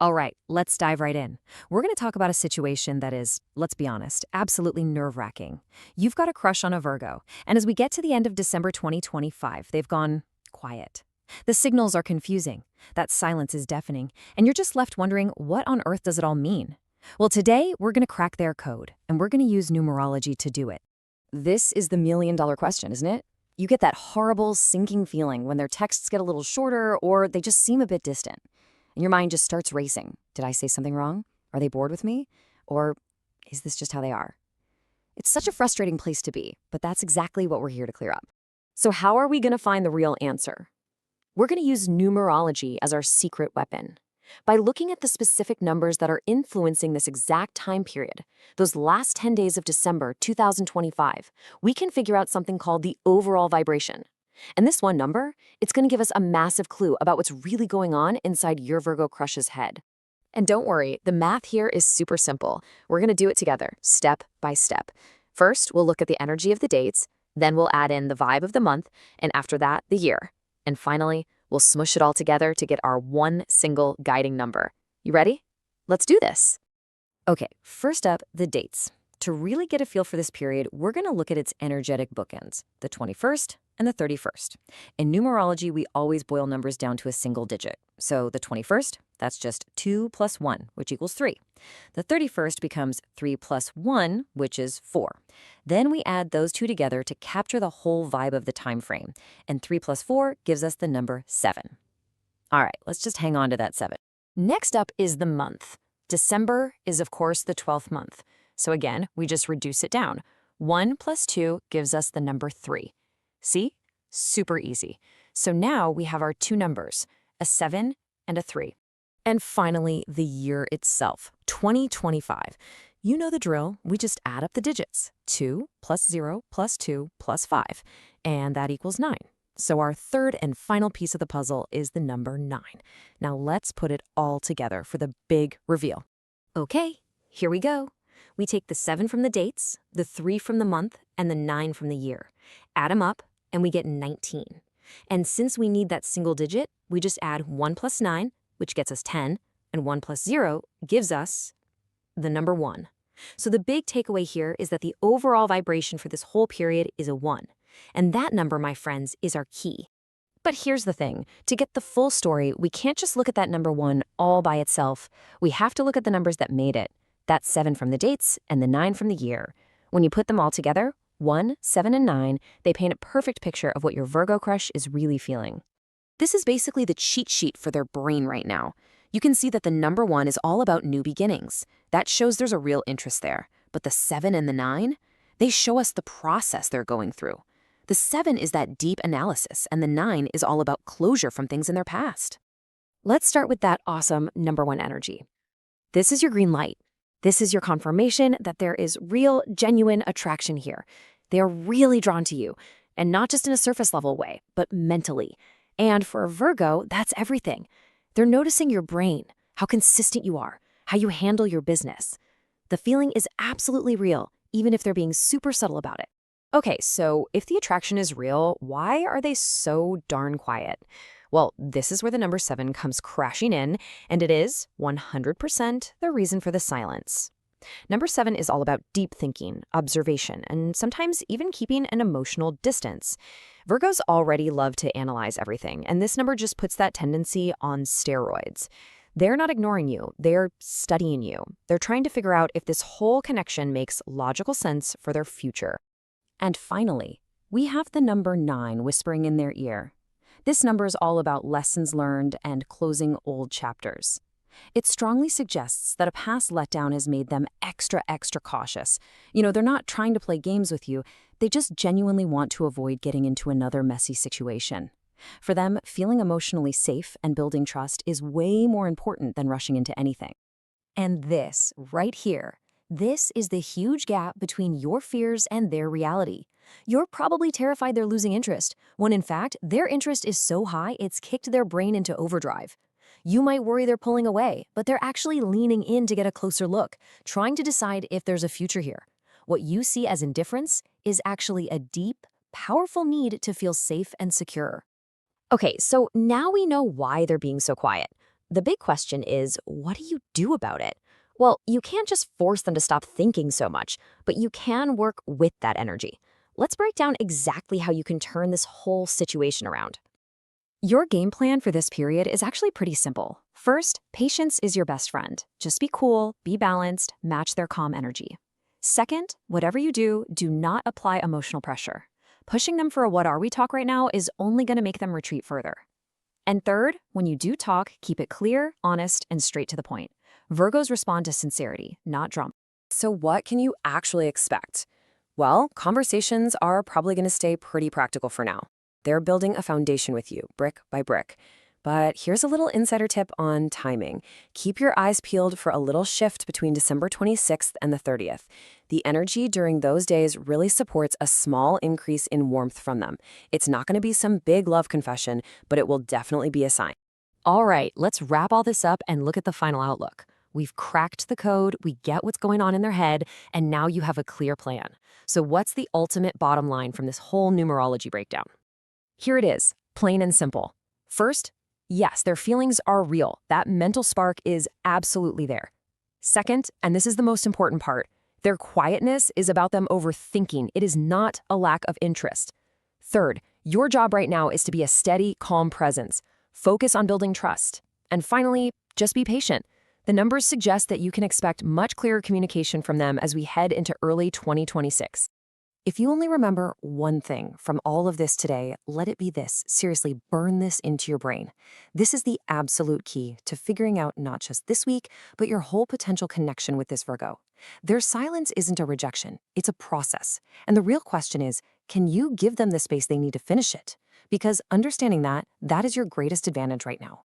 All right, let's dive right in. We're going to talk about a situation that is, let's be honest, absolutely nerve-wracking. You've got a crush on a Virgo, and as we get to the end of December 2025, they've gone quiet. The signals are confusing, that silence is deafening, and you're just left wondering, what on earth does it all mean? Well, today, we're going to crack their code, and we're going to use numerology to do it. This is the million-dollar question, isn't it? You get that horrible, sinking feeling when their texts get a little shorter or they just seem a bit distant. And your mind just starts racing. Did I say something wrong? Are they bored with me? Or is this just how they are? It's such a frustrating place to be, but that's exactly what we're here to clear up. So how are we going to find the real answer? We're going to use numerology as our secret weapon. By looking at the specific numbers that are influencing this exact time period, those last 10 days of December 2025, we can figure out something called the overall vibration. And this one number, it's going to give us a massive clue about what's really going on inside your Virgo crush's head. And don't worry, the math here is super simple. We're going to do it together, step by step. First, we'll look at the energy of the dates, then we'll add in the vibe of the month, and after that, the year. And finally, we'll smush it all together to get our one single guiding number. You ready? Let's do this. Okay, first up, the dates. To really get a feel for this period, we're going to look at its energetic bookends, the 21st and the 31st. In numerology, we always boil numbers down to a single digit. So the 21st, that's just 2 plus 1, which equals 3. The 31st becomes 3 plus 1, which is 4. Then we add those two together to capture the whole vibe of the time frame. And 3 plus 4 gives us the number 7. All right, let's just hang on to that 7. Next up is the month. December is, of course, the 12th month. So again, we just reduce it down. 1 plus 2 gives us the number 3. See? Super easy. So now we have our two numbers, a 7 and a 3. And finally, the year itself, 2025. You know the drill. We just add up the digits. 2 plus 0 plus 2 plus 5. And that equals 9. So our third and final piece of the puzzle is the number 9. Now let's put it all together for the big reveal. Okay, here we go. We take the 7 from the dates, the 3 from the month, and the 9 from the year. Add them up, and we get 19. And since we need that single digit, we just add 1 plus 9, which gets us 10, and 1 plus 0 gives us the number 1. So the big takeaway here is that the overall vibration for this whole period is a 1. And that number, my friends, is our key. But here's the thing. To get the full story, we can't just look at that number 1 all by itself. We have to look at the numbers that made it. That's 7 from the dates and the 9 from the year. When you put them all together, 1, 7, and 9, they paint a perfect picture of what your Virgo crush is really feeling. This is basically the cheat sheet for their brain right now. You can see that the number 1 is all about new beginnings. That shows there's a real interest there. But the 7 and the 9, they show us the process they're going through. The 7 is that deep analysis, and the 9 is all about closure from things in their past. Let's start with that awesome number 1 energy. This is your green light. This is your confirmation that there is real, genuine attraction here. They are really drawn to you, and not just in a surface level way, but mentally. And for a Virgo, that's everything. They're noticing your brain, how consistent you are, how you handle your business. The feeling is absolutely real, even if they're being super subtle about it. Okay, so if the attraction is real, why are they so darn quiet? Well, this is where the number 7 comes crashing in, and it is 100% the reason for the silence. Number 7 is all about deep thinking, observation, and sometimes even keeping an emotional distance. Virgos already love to analyze everything, and this number just puts that tendency on steroids. They're not ignoring you, they're studying you. They're trying to figure out if this whole connection makes logical sense for their future. And finally, we have the number 9 whispering in their ear. This number is all about lessons learned and closing old chapters. It strongly suggests that a past letdown has made them extra cautious. They're not trying to play games with you. They just genuinely want to avoid getting into another messy situation. For them, feeling emotionally safe and building trust is way more important than rushing into anything. And this, right here, this is the huge gap between your fears and their reality. You're probably terrified they're losing interest, when in fact, their interest is so high it's kicked their brain into overdrive. You might worry they're pulling away, but they're actually leaning in to get a closer look, trying to decide if there's a future here. What you see as indifference is actually a deep, powerful need to feel safe and secure. Okay, so now we know why they're being so quiet. The big question is, what do you do about it? Well, you can't just force them to stop thinking so much, but you can work with that energy. Let's break down exactly how you can turn this whole situation around. Your game plan for this period is actually pretty simple. First, patience is your best friend. Just be cool, be balanced, match their calm energy. Second, whatever you do, do not apply emotional pressure. Pushing them for a what are we talk right now is only going to make them retreat further. And third, when you do talk, keep it clear, honest, and straight to the point. Virgos respond to sincerity, not drama. So what can you actually expect? Well, conversations are probably going to stay pretty practical for now. They're building a foundation with you, brick by brick. But here's a little insider tip on timing. Keep your eyes peeled for a little shift between December 26th and the 30th. The energy during those days really supports a small increase in warmth from them. It's not going to be some big love confession, but it will definitely be a sign. All right, let's wrap all this up and look at the final outlook. We've cracked the code, we get what's going on in their head, and now you have a clear plan. So what's the ultimate bottom line from this whole numerology breakdown? Here it is, plain and simple. First, yes, their feelings are real. That mental spark is absolutely there. Second, and this is the most important part, their quietness is about them overthinking. It is not a lack of interest. Third, your job right now is to be a steady, calm presence. Focus on building trust. And finally, just be patient. The numbers suggest that you can expect much clearer communication from them as we head into early 2026. If you only remember one thing from all of this today, let it be this. Seriously, burn this into your brain. This is the absolute key to figuring out not just this week, but your whole potential connection with this Virgo. Their silence isn't a rejection, it's a process. And the real question is, can you give them the space they need to finish it? Because understanding that, that is your greatest advantage right now.